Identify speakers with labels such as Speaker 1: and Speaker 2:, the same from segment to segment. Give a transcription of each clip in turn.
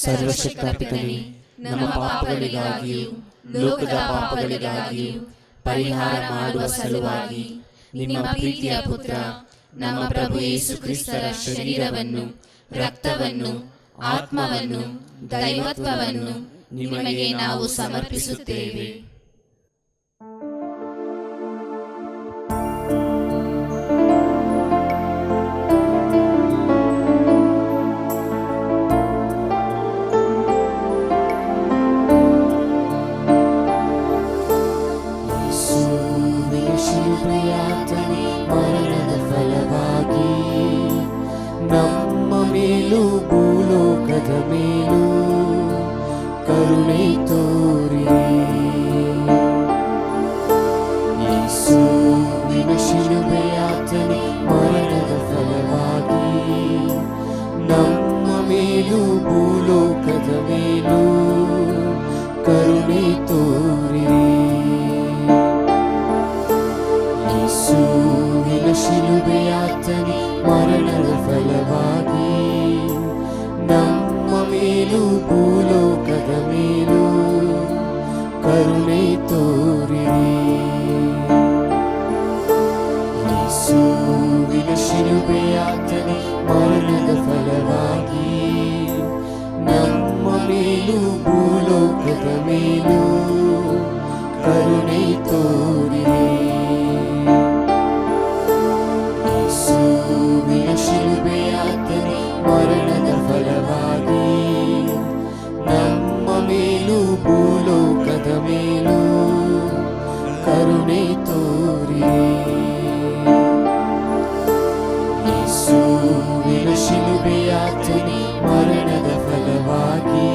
Speaker 1: ಸರ್ವಶಕ್ತ ಪಿತನೇ, ನಮ್ಮ ಪಾಪಗಳಿಗಾಗಿಯೂ ಲೋಕದ ಪಾಪಗಳಿಗಾಗಿಯೂ ಪರಿಹಾರ ಮಾಡುವ ಸಲುವಾಗಿ ನಿಮ್ಮ ಪ್ರೀತಿಯ ಪುತ್ರ ನಮ್ಮ ಪ್ರಭು ಯೇಸು ಕ್ರಿಸ್ತರ ಶರೀರವನ್ನು, ರಕ್ತವನ್ನು, ಆತ್ಮವನ್ನು, ದೈವತ್ವವನ್ನು ನಿಮಗೆ ನಾವು ಸಮರ್ಪಿಸುತ್ತೇವೆ.
Speaker 2: ಮರಣದ ಫಲವಾಗಿ ನಮ್ಮ ಮೇಲೂ ಭೂಲೋಕದ ಮೇಲೂ ಕರುಣೆ ತೋರಿರಿ. ಯೇಸುವಿನ ಶಿಲುಬೆಯಾತನೆ ಮರಣದ ಫಲವಾಗಿ ನಮ್ಮ ಮೇಲೂ ಭೂಲೋಕದ ಮೇಲೂ ಕರುಣೆ ತೋರಿರಿ. ಯೇಸುವಿನ ಶಿಲುಬೆಯಾತನೆ ಮರಣದ ಫಲವಾಗಿ ನಮ್ಮ ಮೇಲೂ ಭೂಲೋಕದ ಮೇಲೂ ಕರುಣೆ ತೋರಿರಿ. ಯೇಸುವಿನ ಶಿಲುಬೆಯಾತನೆ ಮರಣದ ಫಲವಾಗಿ ನಮ್ಮ ಮೇಲೂ ಭೂಲೋಕದ ಮೇಲೂ ಕರುಣೆ ತೋರಿರಿ. ಯೇಸುವಿನ ಶಿಲುಬೆಯಾತನೆ ಮರಣದ ಫಲವಾಗಿ ನಮ್ಮ ಮೇಲೂ ಭೂಲೋಕದ ಮೇಲೂ ಕರುಣೆ ತೋರಿರಿ. ಯೇಸುವಿನ ಶಿಲುಬೆಯಾತನೆ ಮರಣದ ಫಲವಾಗಿ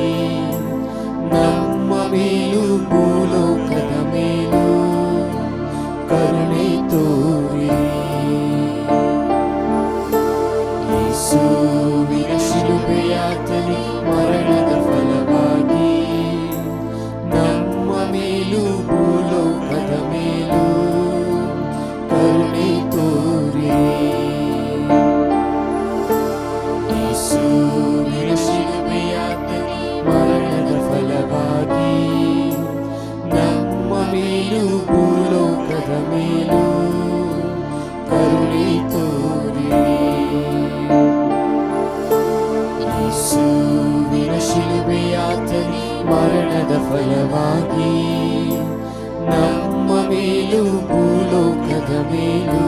Speaker 2: ನಮ್ಮ ಮೇಲೂ ಭೂಲೋಕದ ಮೇಲೂ ಕರುಣೆ ತೋರಿರಿ. ಯೇಸುವಿನ ಶಿಲುಬೆಯಾತನೆ ಮರಣದ ಫಲವಾಗಿ ನಮ್ಮ ಮೇಲೂ ಭೂಲೋಕದ ಮೇಲೂ ಕರುಣೆ ತೋರಿರಿ. ಯೇಸುವಿನ ಶಿಲುಬೆಯಾತನೆ ಮರಣದ ಫಲವಾಗಿ ನಮ್ಮ ಮೇಲೂ ಭೂಲೋಕದ ಮೇಲೂ ಕರುಣೆ ತೋರಿರಿ. ಯೇಸುವಿನ ಶಿಲುಬೆಯಾತನೆ ಮರಣದ ಫಲವಾಗಿ ನಮ್ಮ ಮೇಲೂ ಭೂಲೋಕದ ಮೇಲೂ